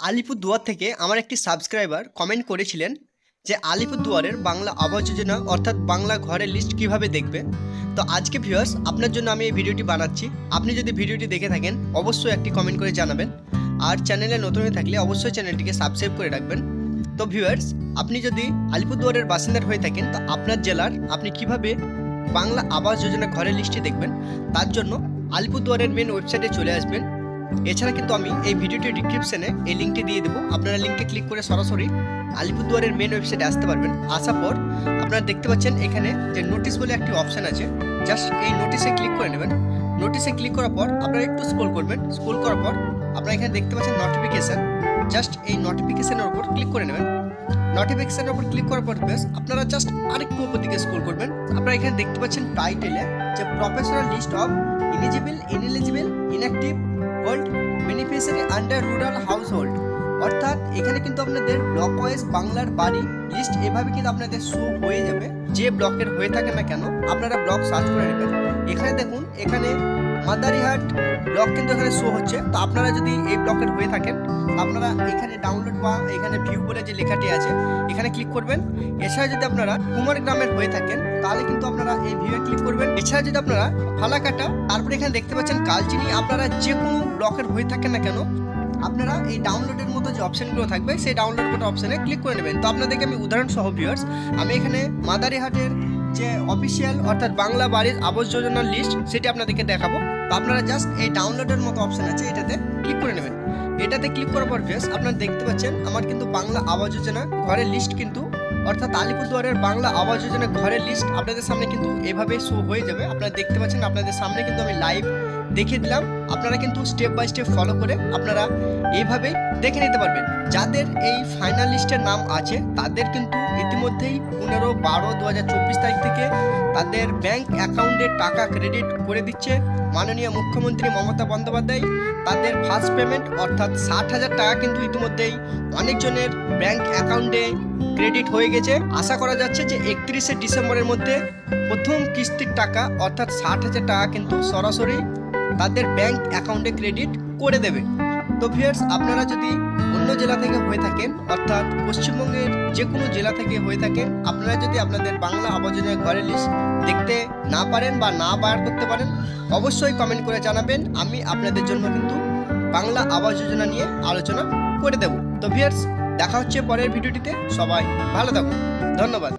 আলিপুরদুয়ার থেকে আমার একটি সাবস্ক্রাইবার কমেন্ট করেছিলেন যে আলিপুরদুয়ারের বাংলা আবাস যোজনা অর্থাৎ বাংলা ঘরের লিস্ট কিভাবে দেখবে। তো আজকে ভিউয়ার্স আপনার জন্য আমি এই ভিডিওটি বানাচ্ছি। আপনি যদি ভিডিওটি দেখে থাকেন অবশ্যই একটি কমেন্ট করে জানাবেন, আর চ্যানেলে নতুন হয়ে থাকলে অবশ্যই চ্যানেলটিকে সাবস্ক্রাইব করে রাখবেন। তো ভিউয়ার্স, আপনি যদি আলিপুরদুয়ারের বাসিন্দার হয়ে থাকেন তো আপনার জেলার আপনি কিভাবে বাংলা আবাস যোজনা ঘরের লিস্টটি দেখবেন, তার জন্য আলিপুরদুয়ারের মেন ওয়েবসাইটে চলে আসবেন। এছাড়া কিন্তু আমি এই ভিডিওটির ডিসক্রিপশনে এই লিঙ্কটি দিয়ে দেবো, আপনারা লিঙ্কে ক্লিক করে সরাসরি আলিপুরদুয়ারের মেন ওয়েবসাইটে আসতে পারবেন। আসার পর আপনারা দেখতে পাচ্ছেন এখানে যে নোটিশ বলে একটি অপশান আছে, জাস্ট এই নোটিশে ক্লিক করে নেবেন। নোটিশে ক্লিক করার পর আপনারা একটু স্ক্রল করবেন, স্ক্রল করার পর আপনারা এখানে দেখতে পাচ্ছেন নোটিফিকেশান, জাস্ট এই নোটিফিকেশানের উপর ক্লিক করে নেবেন। নোটিফিকেশানের উপর ক্লিক করার পর বেশ আপনারা জাস্ট আরেকটু উপর দিকে স্ক্রল করবেন। আপনারা এখানে দেখতে পাচ্ছেন টাইটেলে যে professional list of ineligible inactive hold beneficiary under rural house hold, অর্থাৎ এখানে কিন্তু আপনাদের ব্লক ওয়াইজ বাংলার বাড়ি লিস্ট এভাবে কিন্তু আপনাদের শো হয়ে যাবে। যে ব্লকের হয়ে থাকে না কেন আপনারা ব্লক সার্চ করে নেবেন। এখানে দেখুন, এখানে মাদারিহাট ব্লক কিন্তু এখানে শো হচ্ছে। তো আপনারা যদি এই ব্লকের হয়ে থাকেন আপনারা এখানে ডাউনলোড বা এখানে ভিউ বলে যে লেখাটি আছে এখানে ক্লিক করবেন। এছাড়া যদি আপনারা কুমারগ্রামের হয়ে থাকেন তাহলে কিন্তু আপনারা এই ভিউয়ে ক্লিক করবেন। এছাড়া যদি আপনারা ফালাকাটা, তারপরে এখানে দেখতে পাচ্ছেন কালচিনি, আপনারা যে কোনো ব্লকের হয়ে থাকেন না কেন আপনারা এই ডাউনলোডের মতো যে অপশানগুলো থাকবে সেই ডাউনলোড করার অপশানে ক্লিক করে নেবেন। তো আপনাদেরকে আমি উদাহরণ সহ ভিউয়ার্স, আমি এখানে মাদারিহাটের যে অফিসিয়াল অর্থাৎ বাংলা বাড়ির আবাস যোজনার লিস্ট সেটি আপনাদেরকে দেখাবো। তো আপনারা জাস্ট এই ডাউনলোডের মতো অপশান আছে এটাতে ক্লিক করে নেবেন। এটাতে ক্লিক করার পর ভিউয়ার্স আপনারা দেখতে পাচ্ছেন আমার কিন্তু বাংলা আবাস যোজনা ঘরের লিস্ট কিন্তু অর্থাৎ আলিপুরদুয়ারের বাংলা আবাস যোজনা ঘরের লিস্ট আপনাদের সামনে কিন্তু এভাবে শো হয়ে যাবে। আপনারা দেখতে পাচ্ছেন আপনাদের সামনে কিন্তু আমি লাইভ দেখিয়ে দিলাম। আপনারা কিন্তু স্টেপ বাই স্টেপ ফলো করে আপনারা এইভাবেই দেখে নিতে পারবেন। যাদের এই ফাইনাল লিস্টের নাম আছে তাদের কিন্তু ইতিমধ্যেই 15/12/2024 তারিখ থেকে তাদের ব্যাংক অ্যাকাউন্টে টাকা ক্রেডিট করে দিচ্ছে মাননীয় মুখ্যমন্ত্রী মমতা বন্দ্যোপাধ্যায়। তাদের ফার্স্ট পেমেন্ট অর্থাৎ 60,000 টাকা কিন্তু ইতিমধ্যেই অনেকজনের ব্যাংক অ্যাকাউন্টে ক্রেডিট হয়ে গেছে। আশা করা যাচ্ছে যে 31শে ডিসেম্বরের মধ্যে প্রথম কিস্তির টাকা অর্থাৎ 60,000 টাকা কিন্তু সরাসরি তাদের ব্যাংক অ্যাকাউন্টে ক্রেডিট করে দেবে। তো ভিউয়ার্স, আপনারা যদি অন্য জেলা থেকে হয়ে থাকেন অর্থাৎ পশ্চিমবঙ্গের যে কোনো জেলা থেকে হয়ে থাকেন, আপনারা যদি আপনাদের বাংলা আবাস যোজনা ঘরের লিস্ট দেখতে না পারেন বা না বার করতে পারেন অবশ্যই কমেন্ট করে জানাবেন। আমি আপনাদের জন্য কিন্তু বাংলা আবাস যোজনা নিয়ে আলোচনা করে দেব। তো ভিউয়ার্স, দেখা হচ্ছে পরের ভিডিওটিতে। সবাই ভালো থাকুন, ধন্যবাদ।